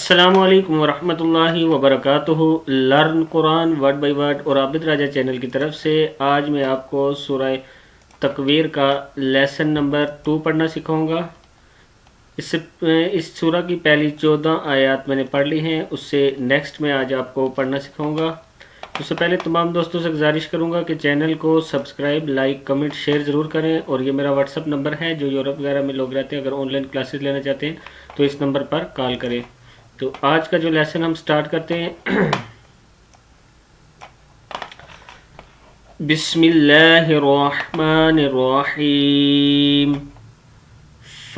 السلام علیکم ورحمۃ اللہ وبرکاتہ۔ Learn Quran word by word اور عابد راجہ چینل کی طرف سے آج میں آپ کو سورہ تکویر کا لیسن نمبر 2 پڑھنا سکھاؤں گا۔ اس سورہ کی پہلی 14 آیات میں نے پڑھ لی ہیں، اس سے نیکسٹ میں آج آپ کو پڑھنا سکھاؤں گا۔ اس سے پہلے تمام دوستوں سے گزارش کروں گا کہ چینل کو سبسکرائب، لائک، کمنٹ، شیئر ضرور کریں، اور یہ میرا واٹس ایپ نمبر ہے، جو یورپ وغیرہ میں لوگ رہتے ہیں اگر آن لائن کلاسز لینا چاہتے ہیں تو اس نمبر پر کال کریں۔ تو آج کا جو لیسن ہم سٹارٹ کرتے ہیں، بسم اللہ الرحمن الرحیم۔ ف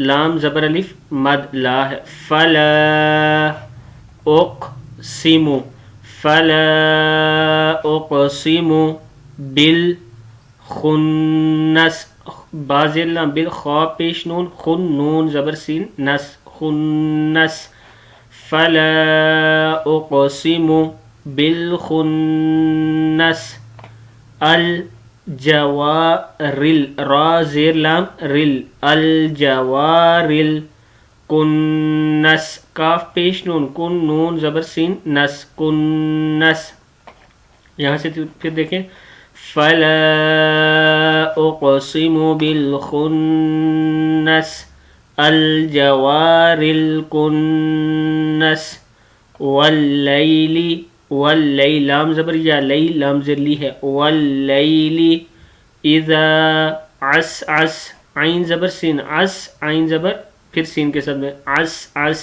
لام زبر الف مد لا ہے، فلا اقسم، فلا اقسم بالخنس، بازی لام بالخا پیش نون، خن نون زبر سین نس، خنس، فلا اقسم بالخنس، الجوارل، را زیر لام رل، الجوارل کنس، کاف پیش نون، کن نون زبر سین نس، کنس۔ یہاں سے پھر دیکھیں، فلا اقسم بالخنس الجوار الکنس، واللیل، واللیل لام زبر یا، لی لام زر لی ہے، واللیل اذا عس، عس عین زبر سین، عس عین زبر پھر سین کے ساتھ میں، عس عس،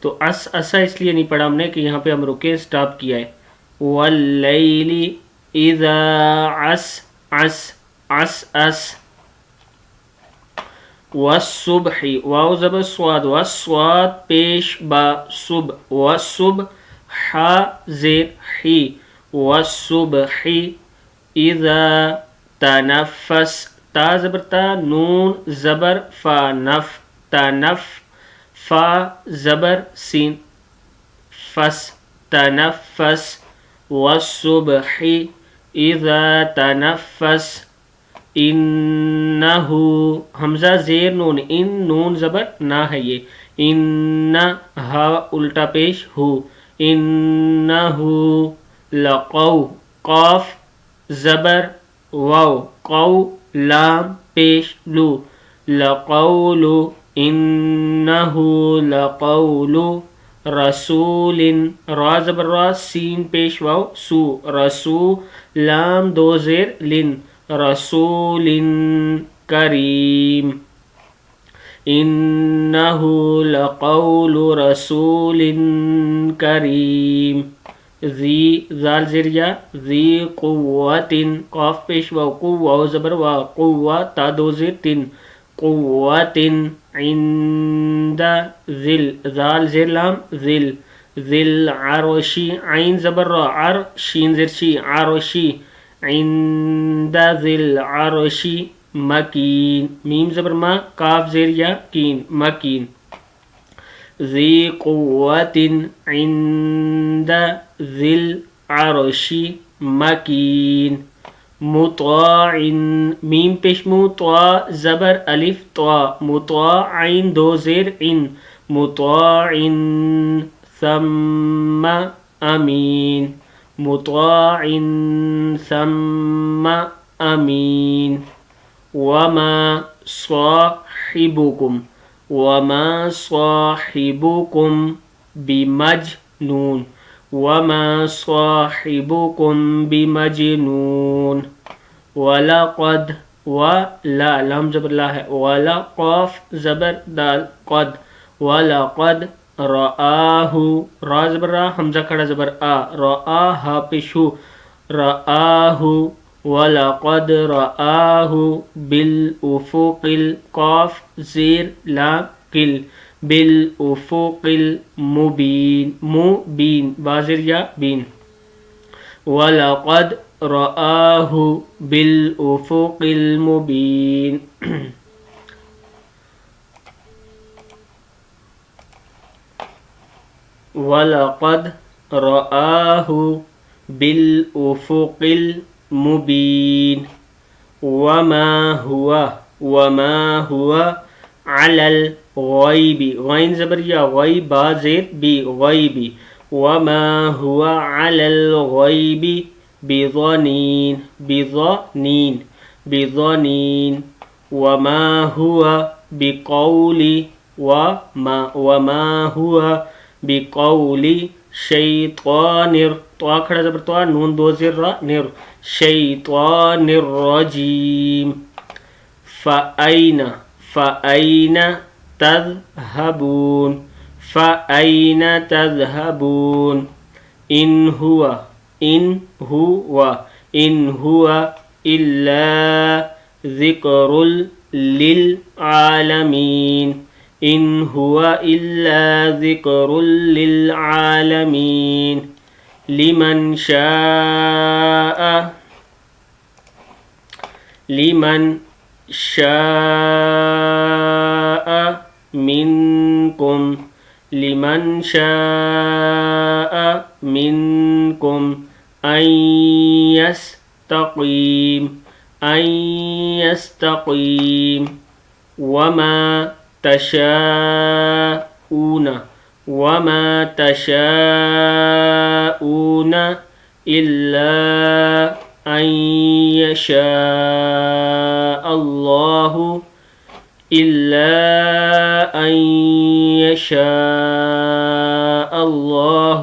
تو عس عسا اس لیے نہیں پڑھا ہم نے کہ یہاں پہ ہم رکے سٹاپ کیا ہے۔ واللیل اذا عس، عس عس عس، والصبح، واو زبر سواد، والصواد پیش با صبح، والصبح حا زیر حی، والصبح اذا تنفس، تا زبر تا، نون زبر فا، نف، تنف، فا زبر سین فس، تنفس، والصبح اذا تنفس، انہو حمزہ زیر نون، ان نون زبر نہ ہے یہ، ان ہا الٹا پیش ہو، انہو لقو، قاف زبر واو، قو لام پیش لو، لقول، انہو لقول رسول، را زبر را، سین پیش واو سو، رسو لام دو زیر لن، رسول کریم، انہو لقول رسول کریم، ذی ذال زریا، ذی قوت، قاف پیش واو، قوہ زبر وا، قوہ تا دو زیر تن، قوت عند ذل، ذال زیر لام ذل، ذل عرشی، عین زبر را، عر شین زر شی، عرشی، عند ذل عرشی مکین، میم زبر ما، کاف زیر یا کین، مکین، ذی قوت عند ذل عرشی مکین، مطاع، میم پیش مو، طا زبر الف طا، مطاع عین دو زیر ان، مطاع ثم امین، مطاع ثم امین، وما صاحبکم، وما صاحبکم بمجنون، وما صاحبکم بمجنون، ولقد، ولا لام زبر لا ہے، ولا قاف زبر دال قد، ولقد رآہ، را زبر را، حمزہ کھڑا زبر آ، رآہ پیشو، رآہ، ولقد رآہ بالافق القاف زیر لام قل، بالافق المبین، مبین بازر یا بین، ولقد رآہ بالافق المبین۔ وَلَقَدْ رَآهُ بِالْأُفُقِ الْمُبِينِ وَمَا هُوَ عَلَى غیبی، غین زبر یا، غی با زید بی، غیبی، وما هو علی الغیب بضنین، بضنین، بضنین، وما هو بقول، وما هو بقول شیطان، تو کھڑا زبر تو، نون دو زیر را، نر، شیطان الرجیم، فأین، فأین تذهبون، فأین تذهبون، ان هو، ان هو، ان هو الا ذکر للعالمین، ان هو الا ذکر للعالمین، لمن شاء، لمن شاء منکم، لمن شاء منکم ان یستقیم، ان یستقیم، وما تشاءون، وما تشاءون الا ان یشاء اللہ، الا ان یشاء اللہ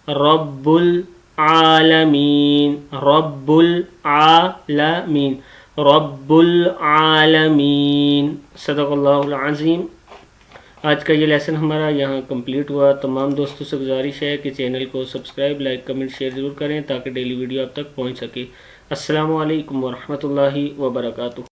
رب العالمین، رب العالمین، رب العالمین، صدق اللہ العظیم۔ آج کا یہ لیسن ہمارا یہاں کمپلیٹ ہوا۔ تمام دوستوں سے گزارش ہے کہ چینل کو سبسکرائب، لائک، کمنٹ، شیئر ضرور کریں تاکہ ڈیلی ویڈیو آپ تک پہنچ سکے۔ السلام علیکم ورحمۃ اللہ وبرکاتہ۔